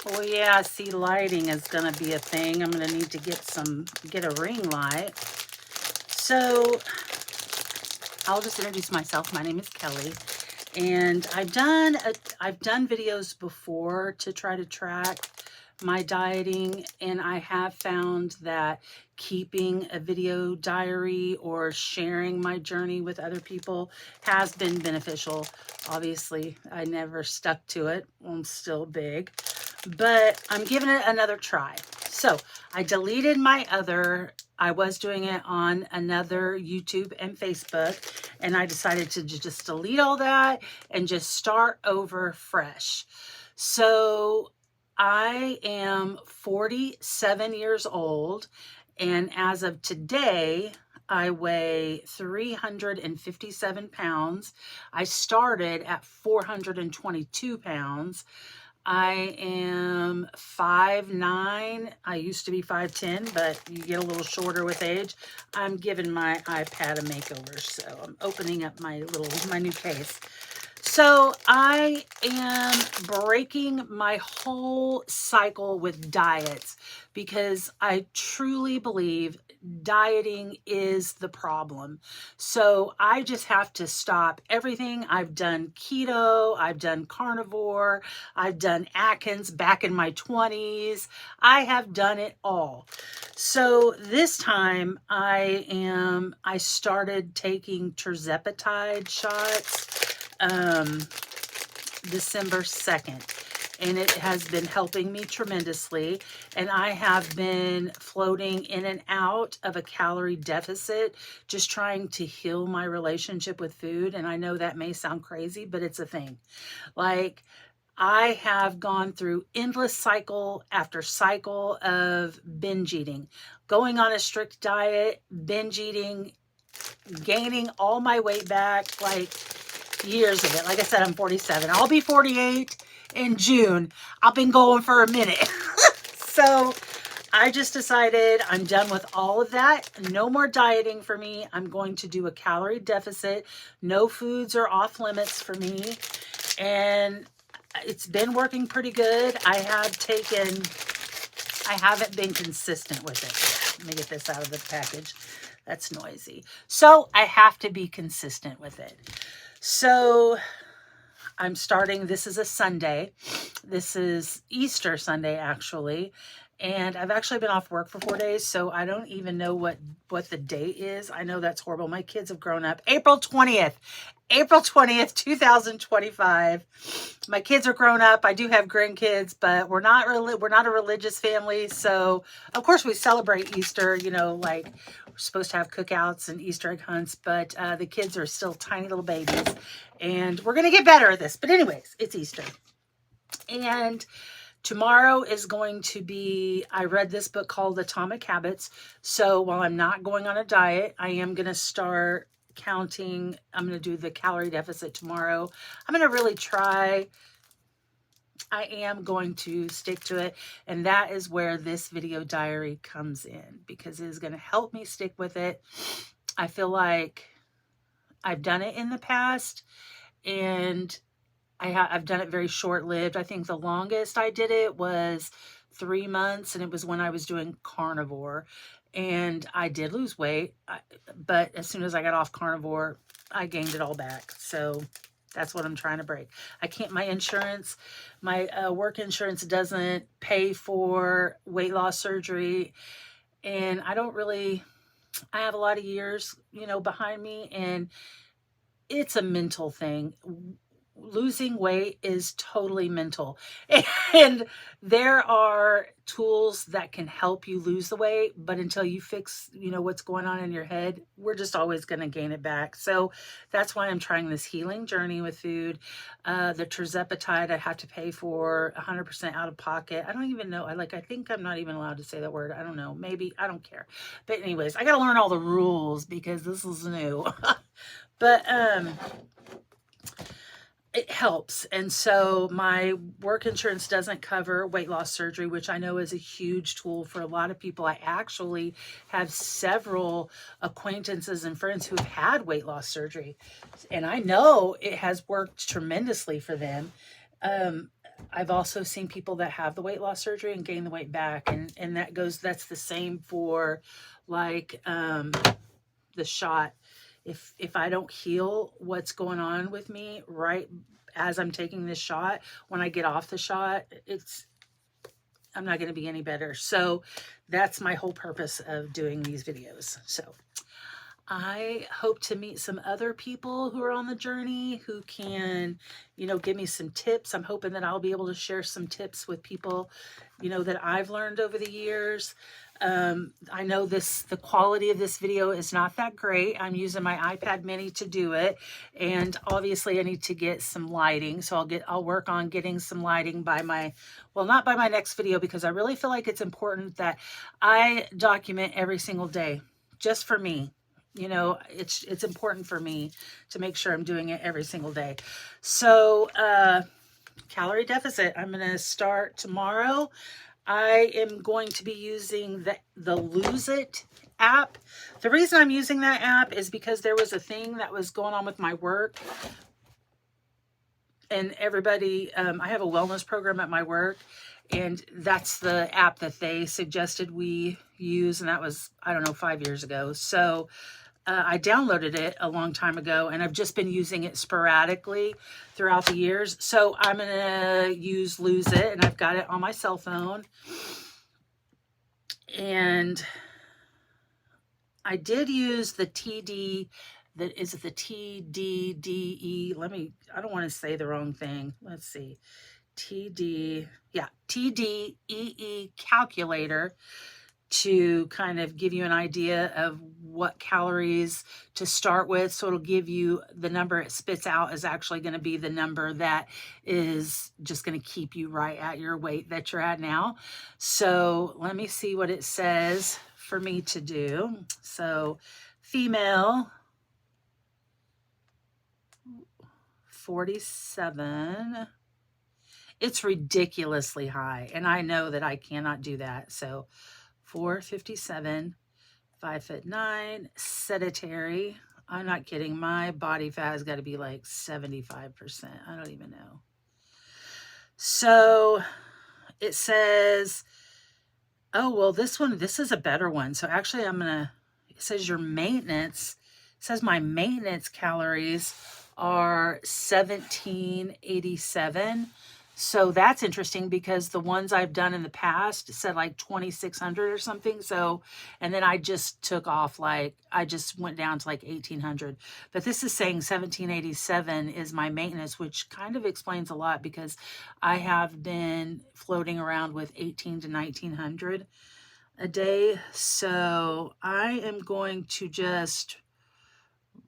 Oh yeah, see, lighting is gonna be a thing. I'm gonna need to get a ring light. So I'll just introduce myself. My name is Kelly, and I've done videos before to try to track my dieting, and I have found that keeping a video diary or sharing my journey with other people has been beneficial. Obviously, I never stuck to it. I'm still big, but I'm giving it another try. So I deleted I was doing it on another YouTube and Facebook, and I decided to just delete all that and just start over fresh. So I am 47 years old, and as of today, I weigh 357 pounds. I started at 422 pounds. I am 5'9". I used to be 5'10", but you get a little shorter with age. I'm giving my iPad a makeover, so I'm opening up my new case. So I am breaking my whole cycle with diets because I truly believe dieting is the problem. So I just have to stop everything. I've done keto, I've done carnivore, I've done Atkins back in my 20s. I have done it all. So this time I started taking tirzepatide shots December 2nd, and it has been helping me tremendously. And I have been floating in and out of a calorie deficit, just trying to heal my relationship with food. And I know that may sound crazy, but it's a thing. Like, I have gone through endless cycle after cycle of binge eating, going on a strict diet, binge eating, gaining all my weight back, like years of it. Like I said, I'm 47. I'll be 48 in June. I've been going for a minute. So I just decided I'm done with all of that. No more dieting for me. I'm going to do a calorie deficit. No foods are off limits for me. And it's been working pretty good. I haven't been consistent with it. Let me get this out of the package. That's noisy. So I have to be consistent with it. So I'm starting, this is a Sunday. This is Easter Sunday, actually. And I've actually been off work for 4 days, so I don't even know what the date is. I know that's horrible. My kids have grown up. April 20th, 2025. My kids are grown up. I do have grandkids, but we're not a religious family. So of course we celebrate Easter, like we're supposed to have cookouts and Easter egg hunts, but the kids are still tiny little babies, and we're going to get better at this. But anyways, it's Easter. And tomorrow is going to be, I read this book called Atomic Habits. So while I'm not going on a diet, I am going to start counting. I'm going to do the calorie deficit tomorrow. I'm going to really try. I am going to stick to it. And that is where this video diary comes in, because it is going to help me stick with it. I feel like I've done it in the past, and I've done it very short-lived. I think the longest I did it was 3 months, and it was when I was doing carnivore. And I did lose weight, but as soon as I got off carnivore, I gained it all back. So that's what I'm trying to break. I can't, my insurance, my work insurance doesn't pay for weight loss surgery. And I have a lot of years, behind me, and it's a mental thing. Losing weight is totally mental, and there are tools that can help you lose the weight, but until you fix what's going on in your head, we're just always going to gain it back. So that's why I'm trying this healing journey with food. The tirzepatide I have to pay for 100% out of pocket. I don't even know. I think I'm not even allowed to say that word. I don't know, maybe, I don't care. But anyways, I got to learn all the rules because this is new. But it helps. And so my work insurance doesn't cover weight loss surgery, which I know is a huge tool for a lot of people. I actually have several acquaintances and friends who have had weight loss surgery, and I know it has worked tremendously for them. I've also seen people that have the weight loss surgery and gain the weight back, and that's the same for like the shot. If I don't heal what's going on with me right as I'm taking this shot, when I get off the shot, I'm not going to be any better. So that's my whole purpose of doing these videos. So I hope to meet some other people who are on the journey who can, give me some tips. I'm hoping that I'll be able to share some tips with people, that I've learned over the years. I know the quality of this video is not that great. I'm using my iPad mini to do it. And obviously I need to get some lighting. So I'll work on getting some lighting not by my next video, because I really feel like it's important that I document every single day just for me. It's important for me to make sure I'm doing it every single day. So, calorie deficit, I'm going to start tomorrow. I am going to be using the Lose It app. The reason I'm using that app is because there was a thing that was going on with my work. And everybody, I have a wellness program at my work, and that's the app that they suggested we use. And that was, I don't know, 5 years ago. So I downloaded it a long time ago, and I've just been using it sporadically throughout the years. So I'm going to use Lose It, and I've got it on my cell phone. And I did use the TD, is it the TDDE? I don't want to say the wrong thing. Let's see. TDEE calculator to kind of give you an idea of what calories to start with. So it'll give you the number it spits out is actually going to be the number that is just going to keep you right at your weight that you're at now. So let me see what it says for me to do. So female, 47. It's ridiculously high, and I know that I cannot do that. So 457, 5'9", sedentary. I'm not kidding. My body fat has got to be like 75%. I don't even know. So it says, oh, well, this is a better one. So actually it says your maintenance, it says my maintenance calories are 1787. So that's interesting, because the ones I've done in the past said like 2,600 or something. So, and then I just took off, I just went down to like 1,800. But this is saying 1787 is my maintenance, which kind of explains a lot, because I have been floating around with 18 to 1,900 a day. So I am going to just,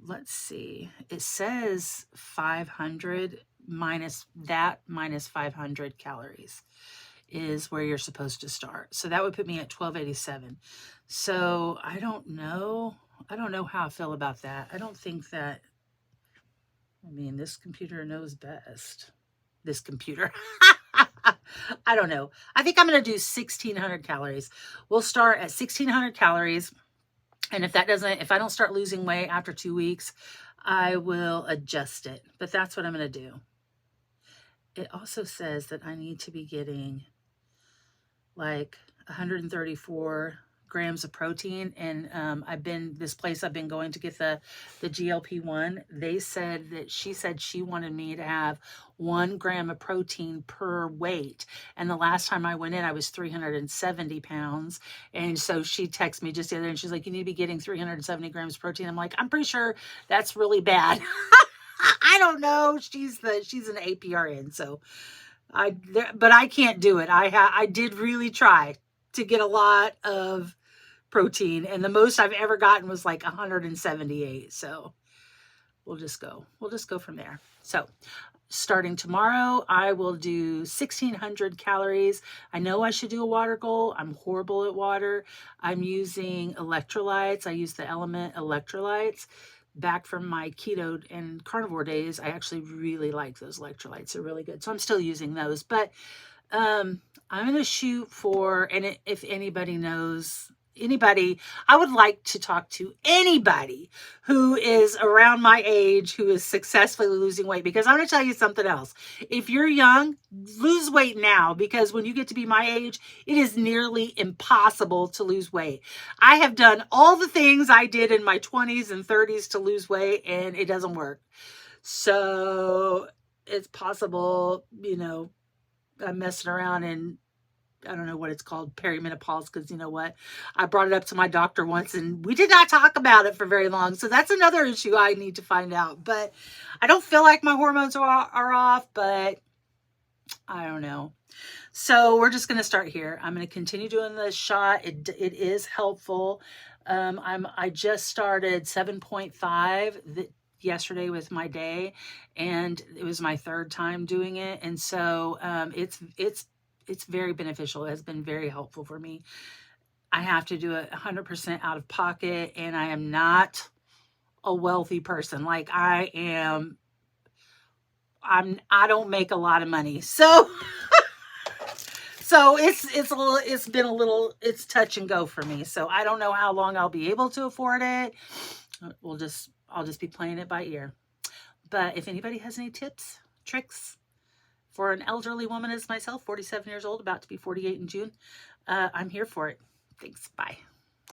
let's see, it says 500 minus 500 calories is where you're supposed to start. So that would put me at 1287. So I don't know how I feel about that. I don't think that, this computer knows best. This computer. I don't know. I think I'm going to do 1,600 calories. We'll start at 1,600 calories. And if I don't start losing weight after 2 weeks, I will adjust it. But that's what I'm going to do. It also says that I need to be getting like 134 grams of protein. And this place I've been going to get the GLP-1, she said she wanted me to have 1 gram of protein per weight. And the last time I went in, I was 370 pounds. And so she texted me just the other day, and she's like, you need to be getting 370 grams of protein. I'm like, I'm pretty sure that's really bad. I don't know. She's an APRN, so but I can't do it. I did really try to get a lot of protein, and the most I've ever gotten was like 178. So we'll just go from there. So starting tomorrow, I will do 1,600 calories. I know I should do a water goal. I'm horrible at water. I'm using electrolytes. I use the Element electrolytes. Back from my keto and carnivore days, I actually really like those electrolytes. They're really good. So I'm still using those. But I'm going to shoot for, and if anybody knows anybody, I would like to talk to anybody who is around my age who is successfully losing weight, because I'm going to tell you something else. If you're young, lose weight now, because when you get to be my age, it is nearly impossible to lose weight. I have done all the things I did in my 20s and 30s to lose weight, and it doesn't work. So it's possible, I'm messing around and I don't know what it's called, perimenopause, because you know what? I brought it up to my doctor once and we did not talk about it for very long. So that's another issue I need to find out. But I don't feel like my hormones are off, but I don't know. So we're just going to start here. I'm going to continue doing the shot. It is helpful. I just started 7.5. Yesterday was my day, and it was my third time doing it. And so it's very beneficial. It has been very helpful for me. I have to do it 100% out of pocket, and I am not a wealthy person. Like I don't make a lot of money. So it's touch and go for me. So I don't know how long I'll be able to afford it. I'll just be playing it by ear. But if anybody has any tips, tricks for an elderly woman as myself, 47 years old, about to be 48 in June, I'm here for it. Thanks. Bye.